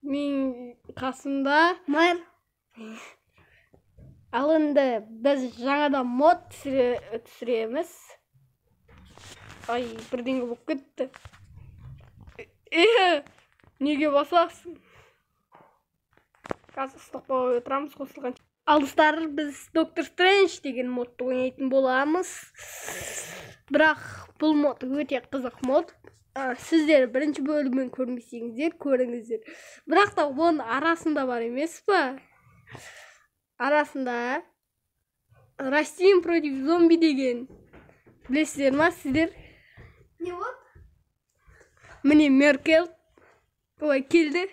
Мен қасымда Мэр. алынды біз жаңадан мод түсіреміз. Ай, бірдеңе болып кетті. Неге басасың? Қазір ұстақпай отырамыз қосылған. Алыстар біз Доктор Стрэндж деген модты ойнайтын боламыз. Бірақ бұл мод өте қызық мод. Сіздер бірінші бөлімін көрмесеңіздер, көріңіздер. Бірақ та оның арасында бар емес па? Арасында Растин против зомби деген. Білесіздер ма сіздер? Не вот? Міне Меркел ой келді.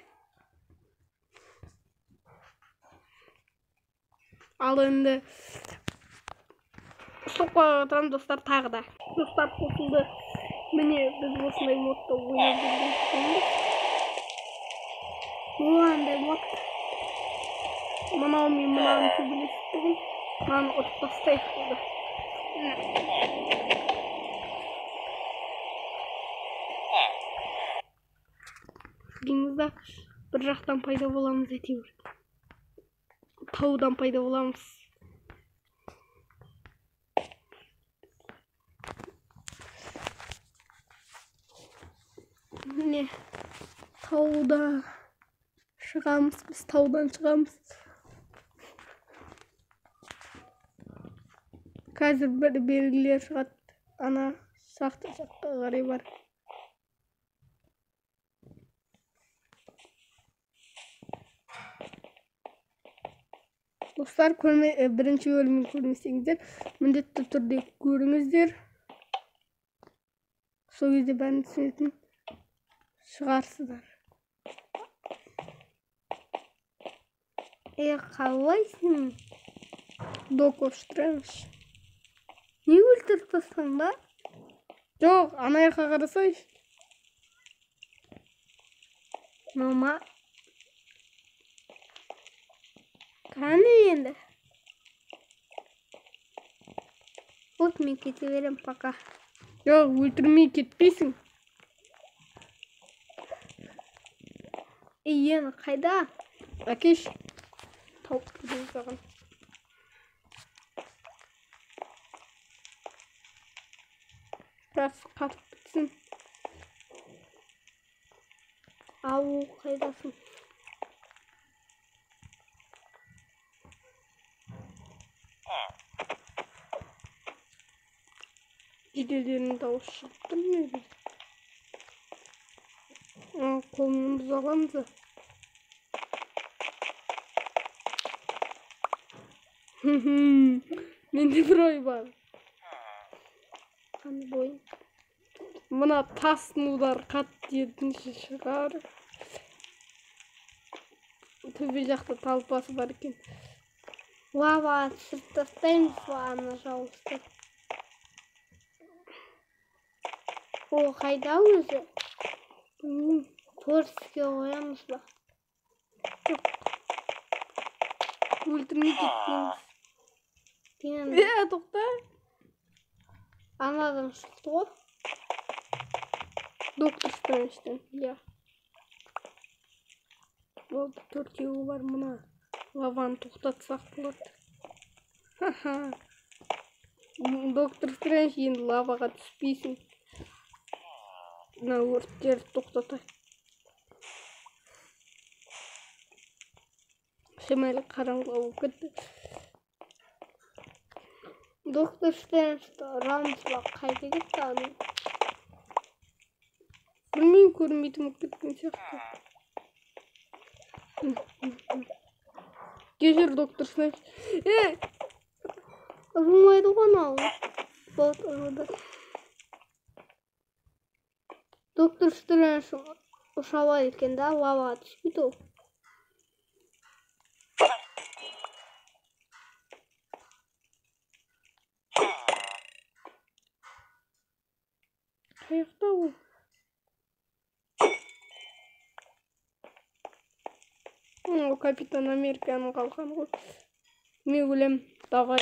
Ал енді ұстақпай отырамыз достар тағы да. Достар қосылды. Міне біз осындай модта ойнап жүрміз. Мынандай мод. Мынау мен мынаны төбелестім. Мынаны ұрып тастайық болды. Біліңізді бір жақтан пайда боламыз әйтеуір. Таудан пайда боламыз. Міне тауда шығамыз, біз таудан шығамыз. Қазір бір белгілер шығады. Ана сақты жаққа қарай бар. Достар, бірінші бөлімін көрмесеңіздер, міндетті түрде көріңіздер. Сол кезде бәрін түсінетін шығарсыздар. Қалайсың? Доктор Стрэндж. Не өлтіріп тастың ба? Жоқ, ана жаққа қарасайшы. Мама. Қане енді? Вот мен кете берем пока. Жоқ, өлтірмей кетпейсің. Енді қайда? Әкеш. Тауып кетем саған. Біраз қатып бітсін. Ау, қайдасың? Жеделдерінің дауысы шығып тұр неге? Қолымды бұзаламыз. Менде бір ой бар. Қаны бойын. Мына тасын удар қатты етінші шығар. Төбе жақта талпасы бар екен. Лава түсіріп тастаймыз ба ана жауызды? О, қайда өзі? Төртіске қоямыз ба? Өлтірмей кетпейміз. Тоқта. Анадан шықты ғой. Доктор Стрэнджтен, Болды, төртеуі бар мұна. Лаваны тоқтатсақ болады. Доктор Стрэндж енді лаваға түспейсің. Мына өрттерді тоқтатайық. Шамайлы қараңғы болып кетті. Доктор Стрэнджді ұрамыз ба? Қайда кетті аны? Білмеймін, көрмейтін болып кеткен сияқты. Кешір, доктор Стрэндж. Ұрмайды ғой анау. Вот, ұрды. Доктор Стрэндж ұша алады екен да, лаваға түспейді ол. Қайықта ол? Ол Капитан Американың қалқаны ғой. Мен өлем, давай.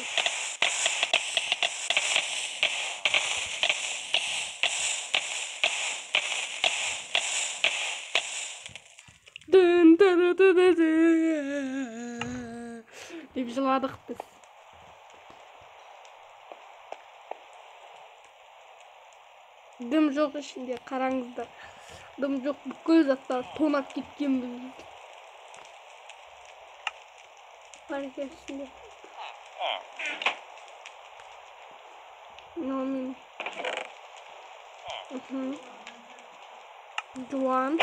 Dın Deyip жыладық біз. Дым жоқ ішінде, қараңыздар. Дым жоқ, бүкіл заттар тонап кеткен біз. Hareketsinde. Nomin. Juan.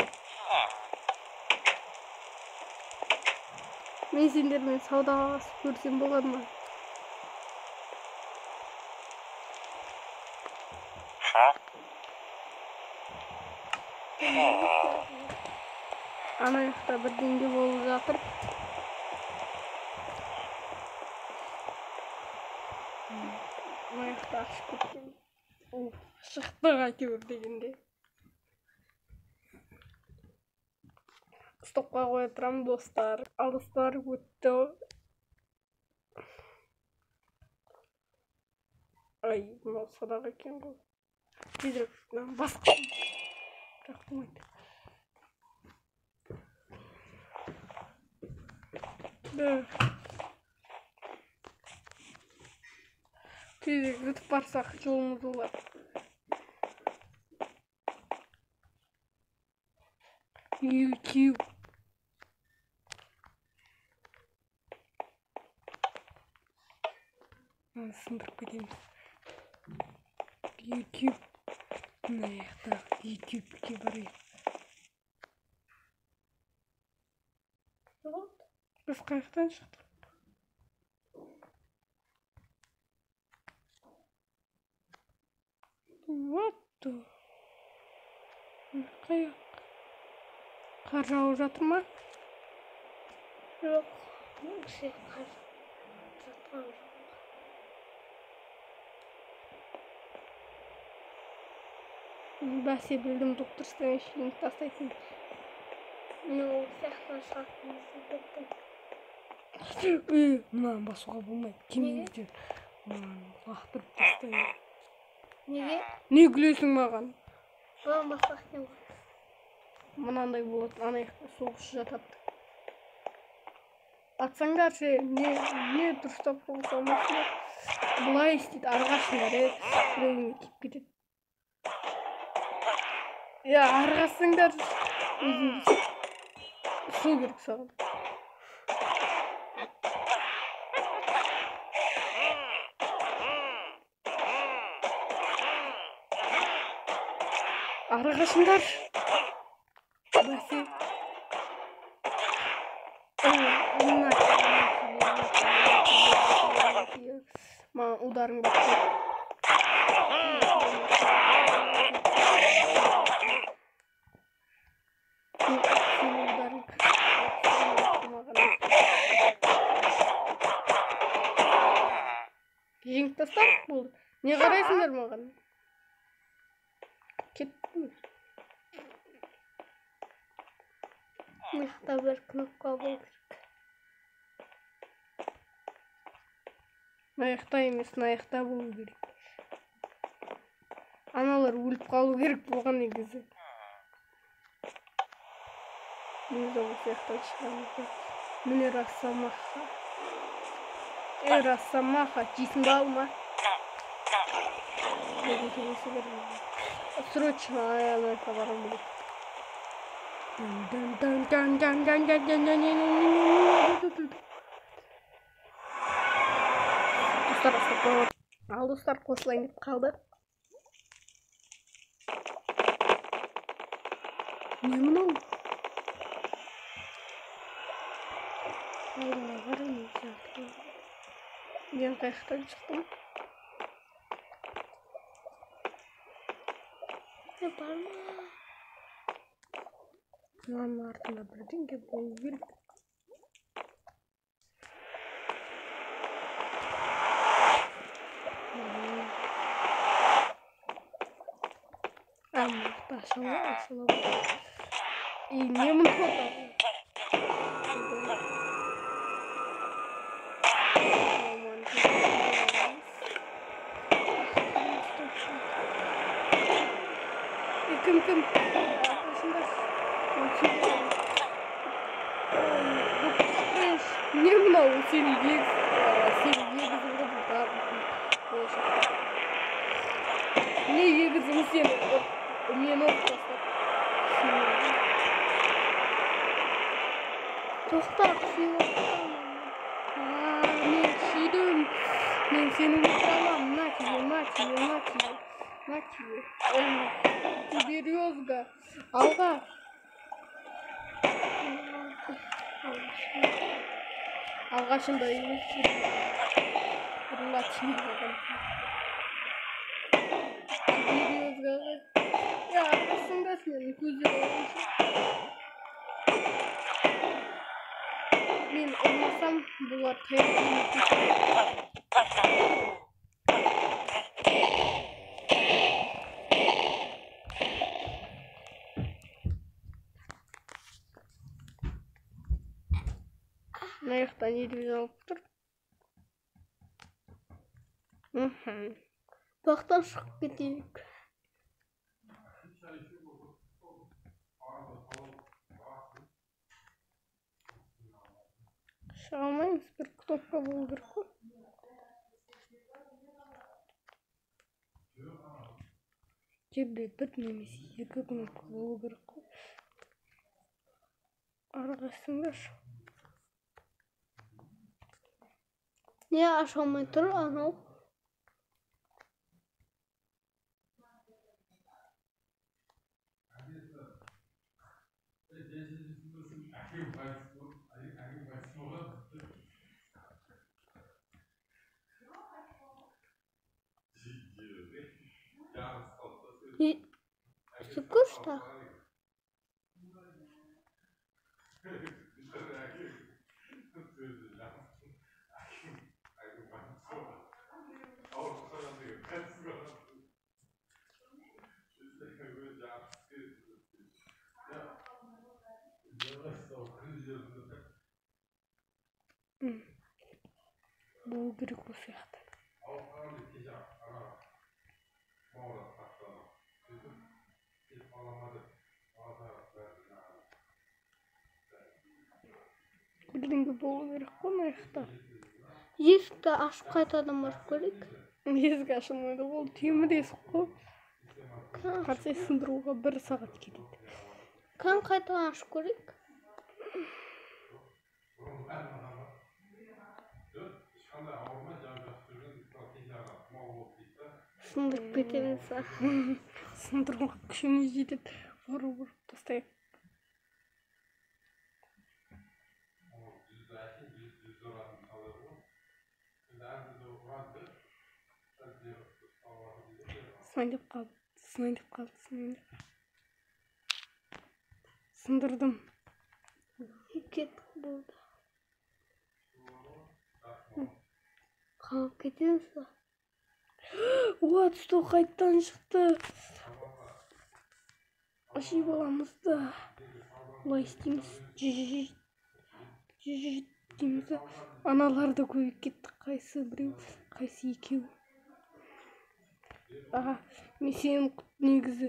Men sендермен саудаға көрсем болады ма? Ана жақта бірдеңе болып жатыр. Ана жақта ашып кеткен. Шықтық әйтеуір дегенде. Стопқа қоя тұрамын, достар. Алыстар өтті. Ай, мынау садақ екен ғой. Тезірек басқа. Бірақ болмайды. Тезірек өтіп барсақ жолымыз болады. YouTube. Сындырып кетеміз. YouTube. Мына жақта YouTube'ге барайық. Біз қаяқтан шықтық? Вот. Қаяқ? Қар жауып жатыр ма? Жоқ. Қар жатқан жоқ. Бәсе білдім, доктор Стрендж линк тастайтын. Мен ол сияқтан шығатынымызды білдім. Мынаны басуға болмайды. Кемеңіздер. Мынаны лақтырып тастайын. Неге? Не күлесің маған? Маған басқа екен ғой. Мынандай болады, ана жақта соғысшы жатады. Атсаңдаршы, не дұрыстап болсамасыңдар. Бұлай істейді, арғашыңдар, біреуіңе кеп кетеді. Арғасыңдар, өзіңді су керек саған. Арғашыңдар. Бәсе. Маған ударың бақсы. Жеңіп тастап болды. Не қарайсыңдар маған? Кеттім. Мықты бір кнопка болу керек. Аяқта емес, аяқта болу керек. Аналар өліп қалу керек болған негізі. Мен де осы аяқтан шығамын. Міне Росомаха. Росомаха, жейсің ба алма? Срочно аяққа барам керек. Ал достар, қосылайын деп қалды. Не мынау? Мен қаяқтан шықтым. Ne var mı? Мынаның артында бірдеңе болу керек. Ашылып. Не мұны кім? Seni yegizim da ne yegizim seni meni ortasına. To'xta, suyu. Men tushdim. Men seni unutaman. Nachi. Березга. Алга. Алгашында емес. Наchi. Березга. Ya aslında senin kuzum. Men olmasam bular tayyor. Ayaktan yedi alıp dur. Baktan çıkıp gidiyoruz. Şamayız bir kutupka buldur ku. Cebde bir nemesi yıkı kutupka buldur ku. Arkasındır. Niye aşamay tur anam? Sıkıştı. Bulgur kusuyatı. Bildiğin bulgur konuştu. Yes'te aşk kaytadan var kolik. Ескі ашылмайды ол темір есік қой. Қарсы сындыруға 1 сағат кетеді. Kan kaytadan aşk kolik. Сындырып кетеміз. Сындыруға күшіміз жетеді. Ұрып тастайық. Сындырып қалды. Сындырдым. Ket buldu. Kalk gidiyorsa. Oha түсті қайттан шықты. Аши баламызды. Олай істейміз. Жүжіт дейміз. Аналарды көйіп кетті. Қайсы біреу, қайсы екеу. Аға, мен сенің негізі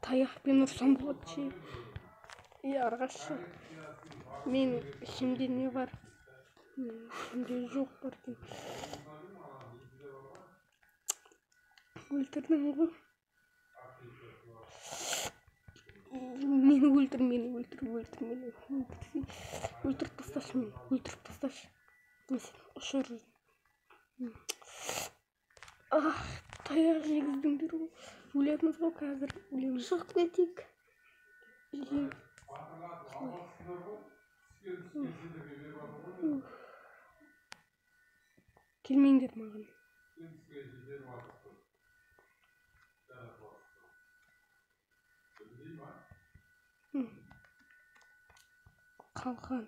таяқпен ұрсам болады ше. Арғашы. Мен ішімде не бар? Ішімде жоқ бар дейм. Өлтірдің ғой. Мені өлтір. Өлтіріп тасташы. Мен сені ұшырырмын. Таяқ жегіздіңдер ғой. Өлеміз ғой қазір. Шығып кетейік. Келмеңдер маған. Қалқан.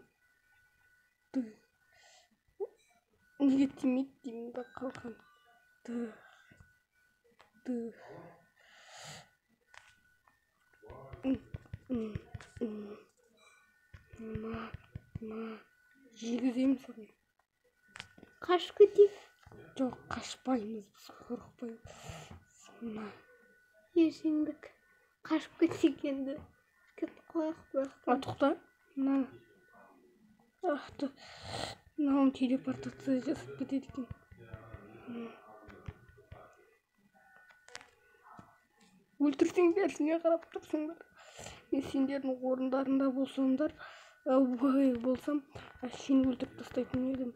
Неге тимейді деймін ба қалқан. Жегіземін саған. Қашып кетейік. Жоқ, қашпаймыз біз, қорықпаймыз. Ерсеңдік. Қашып кетсек енді. Кетіп қояқ. Тоқта. Mынау телепортация жасап кетеді екен. Өлтірсеңдерсіне қарап тұрсыңдар. Мен сендердің орындарында болсамдар, болсам, сені өлтіріп тастайтын едім.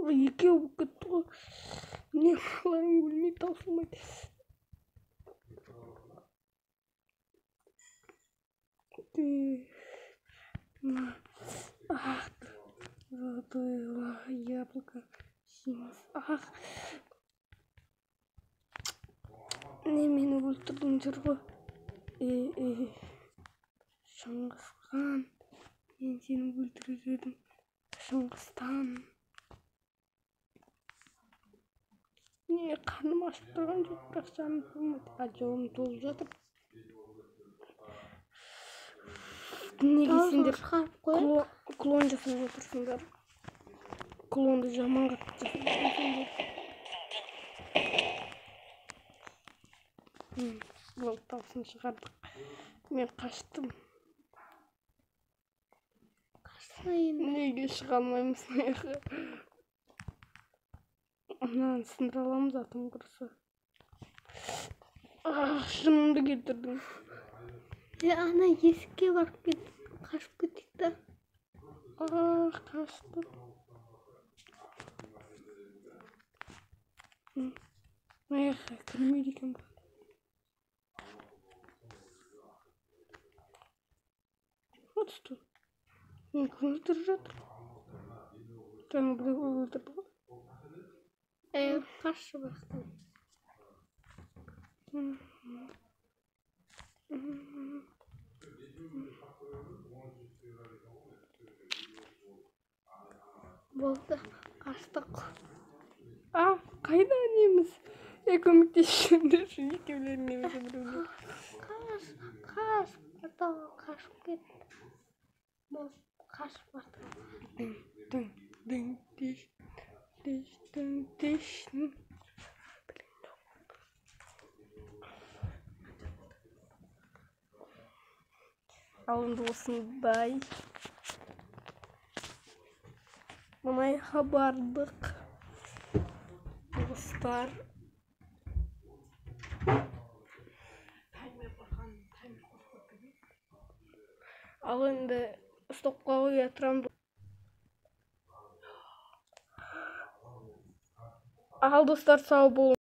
Екеу болып кетті ғой. Не қылайын, өлмей таусылмайды. Ах, золотое яблоко. Ах. Мені өлтірдіңдер ғой. Шыңғысхан. Мен сені өлтірер едім. Шыңғыстан. Не, қарным ашып тұрған жоқ, бірақ жаным толмайды. Жолым толып жатыр. Неге сендер клон жасап отырсыңдар? Клонды жаман қатты жасап отырсыңдар. Бұл таусын шығардық. Мен қаштым. Неге шыға алмаймыз аяғы? Ананы сындыра аламыз атым құрысы. Шынымды келтірдің. Ана есікке барып қашып кетейік та. Қашты. Аяғы кірмейді екен бұл. Вот что. Мен өлтіріп жатыр. Жаңа бір өлтірді ғой. Қашы бақтым. Болды, қаштық. Қайда неміз? Көмектесіңдер, екеулерін немесе біреулер. Қаш, қашып кетті. Болды, қашып бақтым. Алынды осындай. Мұнайға бардық. Достар. Ал енді стопқа қоя тұрамын. Ал достар, сау болыңыздар.